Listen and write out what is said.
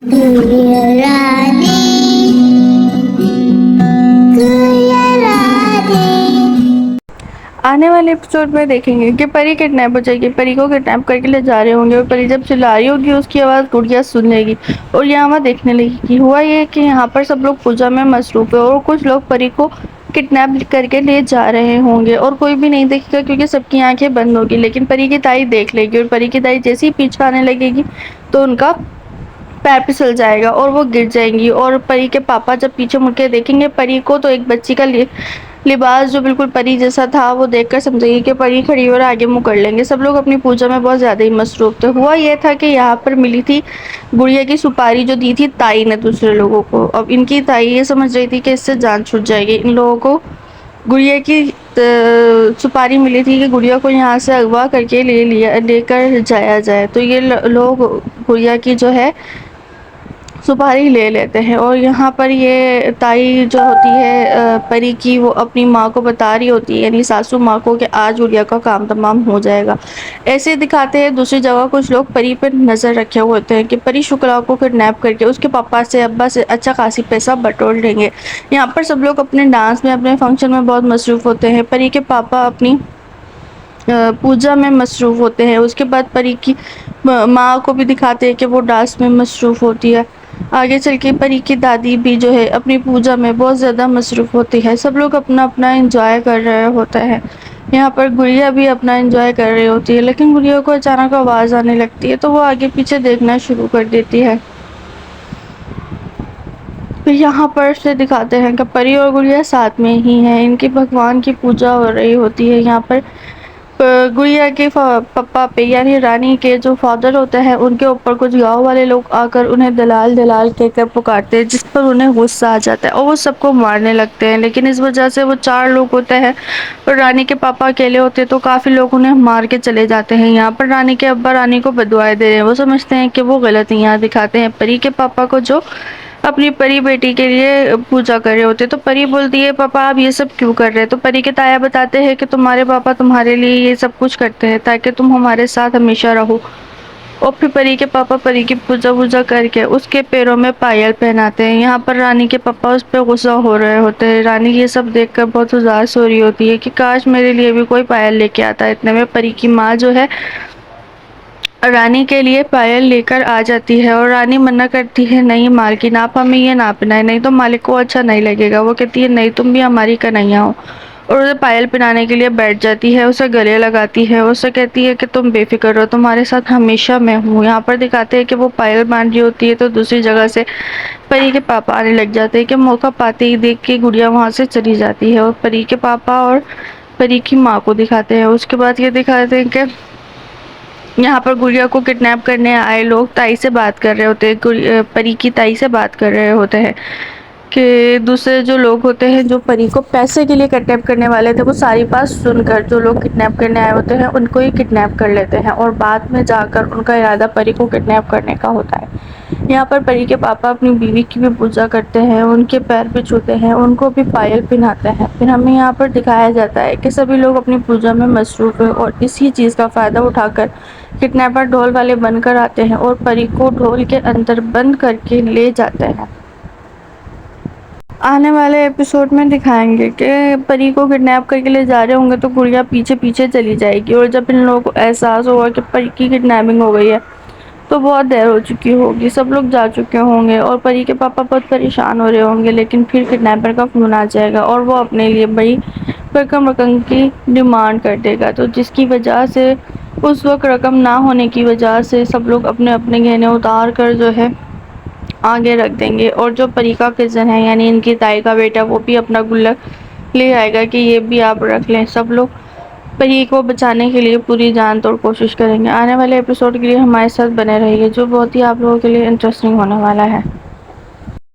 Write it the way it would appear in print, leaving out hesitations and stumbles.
Guyarade, Guyarade। आने वाले episode में देखेंगे कि परी किडनैप हो जाएगी, परी को किडनैप करके ले जा रहे होंगे और परी जब चिल्ला रही होगी उसकी आवाज़ गुड़िया सुन लेगी और यहाँ देखने लगी कि हुआ ये कि यहाँ पर सब लोग पूजा में मसरूफ है और कुछ लोग परी को किडनैप करके ले जा रहे होंगे और कोई भी नहीं देखेगा क्योंकि सबकी आंखें बंद होगी, लेकिन परी की ताई देख लेगी और परी की ताई जैसे ही पीछे आने लगेगी तो उनका पैर फिसल जाएगा और वो गिर जाएंगी और परी के पापा जब पीछे मुड़ के देखेंगे परी को तो एक बच्ची का लिबास जो बिल्कुल परी जैसा था वो देखकर समझेगी कि परी खड़ी और आगे मुंह कर लेंगे। सब लोग अपनी पूजा में बहुत ज्यादा ही मसरूफ थे। हुआ ये था कि यहाँ पर मिली थी गुड़िया की सुपारी जो दी थी ताई ने दूसरे लोगों को। अब इनकी ताई ये समझ रही थी कि इससे जान छूट जाएगी। इन लोगों को गुड़िया की सुपारी मिली थी कि गुड़िया को यहाँ से अगवा करके लेकर जाया जाए, तो ये लोग गुड़िया की जो है सुपारी ले लेते हैं और यहाँ पर ये ताई जो होती है परी की, वो अपनी माँ को बता रही होती है यानी सासू माँ को कि आज गुड़िया का काम तमाम हो जाएगा। ऐसे दिखाते हैं दूसरी जगह कुछ लोग परी पर नज़र रखे हुए होते हैं कि परी शुक्ला को किडनैप करके उसके पापा से अब्बा से अच्छा खासी पैसा बटोर लेंगे। यहाँ पर सब लोग अपने डांस में अपने फंक्शन में बहुत मसरूफ़ होते हैं। परी के पापा अपनी पूजा में मसरूफ़ होते हैं। उसके बाद परी की माँ को भी दिखाते हैं कि वो डांस में मसरूफ़ होती है। आगे चल के परी की दादी भी जो है अपनी पूजा में बहुत ज़्यादा मसरूफ़ होती है। सब लोग अपना अपना एंजॉय कर रहे होते हैं। यहाँ पर गुड़िया भी अपना एंजॉय कर रही होती है, लेकिन गुड़िया को अचानक आवाज़ आने लगती है तो वो आगे पीछे देखना शुरू कर देती है। फिर यहाँ पर से दिखाते हैं कि परी और गुड़िया साथ में ही हैं। इनकी भगवान की पूजा हो रही होती है। यहाँ पर गुड़िया के पापा पे यानी रानी के जो फादर होते हैं उनके ऊपर कुछ गांव वाले लोग आकर उन्हें दलाल दलाल कहकर पुकारते हैं, जिस पर उन्हें गुस्सा आ जाता है और वो सबको मारने लगते हैं। लेकिन इस वजह से वो 4 लोग होते हैं और रानी के पापा अकेले होते हैं तो काफ़ी लोग उन्हें मार के चले जाते हैं। यहाँ पर रानी के अब्बा रानी को बदुआएं दे रहे हैं। वो समझते हैं कि वो गलत है। यहाँ दिखाते हैं परी के पापा को जो अपनी परी बेटी के लिए पूजा कर रहे होते। तो परी बोलती है पापा आप ये सब क्यों कर रहे हैं? तो परी के ताया बताते हैं कि तुम्हारे पापा तुम्हारे लिए ये सब कुछ करते हैं ताकि तुम हमारे साथ हमेशा रहो। और फिर परी के पापा परी की पूजा वूजा करके उसके पैरों में पायल पहनाते हैं। यहाँ पर रानी के पापा उस पर गुस्सा हो रहे होते हैं। रानी ये सब देखकर बहुत उदास हो रही होती है कि काश मेरे लिए भी कोई पायल लेके आता। इतने में परी की माँ जो है रानी के लिए पायल लेकर आ जाती है और रानी मना करती है, नहीं मालकिन आप हमें ये ना पहनाए, नहीं तो मालिक को अच्छा नहीं लगेगा। वो कहती है नहीं तुम भी हमारी कन्हैया हो और उसे पायल पहनाने के लिए बैठ जाती है, उसे गले लगाती है, उससे कहती है कि तुम बेफिक्र रहो तुम्हारे साथ हमेशा मैं हूँ। यहाँ पर दिखाते हैं कि वो पायल बांध रही होती है तो दूसरी जगह से परी के पापा आने लग जाते हैं कि मौका पाते ही देख के गुड़िया वहाँ से चली जाती है और परी के पापा और परी की माँ को दिखाते हैं। उसके बाद ये दिखाते हैं कि यहाँ पर गुड़िया को किडनैप करने आए लोग ताई से बात कर रहे होते हैं, परी की ताई से बात कर रहे होते हैं कि दूसरे जो लोग होते हैं जो परी को पैसे के लिए किडनैप करने वाले थे वो सारी बात सुनकर जो लोग किडनैप करने आए होते हैं उनको ही किडनैप कर लेते हैं और बाद में जाकर उनका इरादा परी को किडनैप करने का होता है। यहाँ पर परी के पापा अपनी बीवी की भी पूजा करते हैं, उनके पैर भी छूते हैं, उनको भी पायल पहनाते हैं। फिर हमें यहाँ पर दिखाया जाता है कि सभी लोग अपनी पूजा में मसरूफ़ हैं और इसी चीज़ का फ़ायदा उठाकर किडनैपर ढोल वाले बनकर आते हैं और परी को ढोल के अंदर बंद करके ले जाते हैं। आने वाले एपिसोड में दिखाएंगे कि परी को किडनैप करके ले जा रहे होंगे तो गुड़िया पीछे पीछे चली जाएगी और जब इन लोगों को एहसास होगा कि परी की किडनैपिंग हो गई है तो बहुत देर हो चुकी होगी, सब लोग जा चुके होंगे और परी के पापा बहुत परेशान हो रहे होंगे। लेकिन फिर किडनैपर का फ़ोन आ जाएगा और वो अपने लिए बड़ी रकम की डिमांड कर देगा, तो जिसकी वजह से उस वक्त रकम ना होने की वजह से सब लोग अपने अपने गहने उतार कर जो है आगे रख देंगे और जो परी का कज़न है यानी इनकी ताई का बेटा वो भी अपना गुल्लक ले आएगा कि ये भी आप रख लें। सब लोग परी को बचाने के लिए पूरी जान तोड़ कोशिश करेंगे। आने वाले एपिसोड के लिए हमारे साथ बने रहिए जो बहुत ही आप लोगों के लिए इंटरेस्टिंग होने वाला है।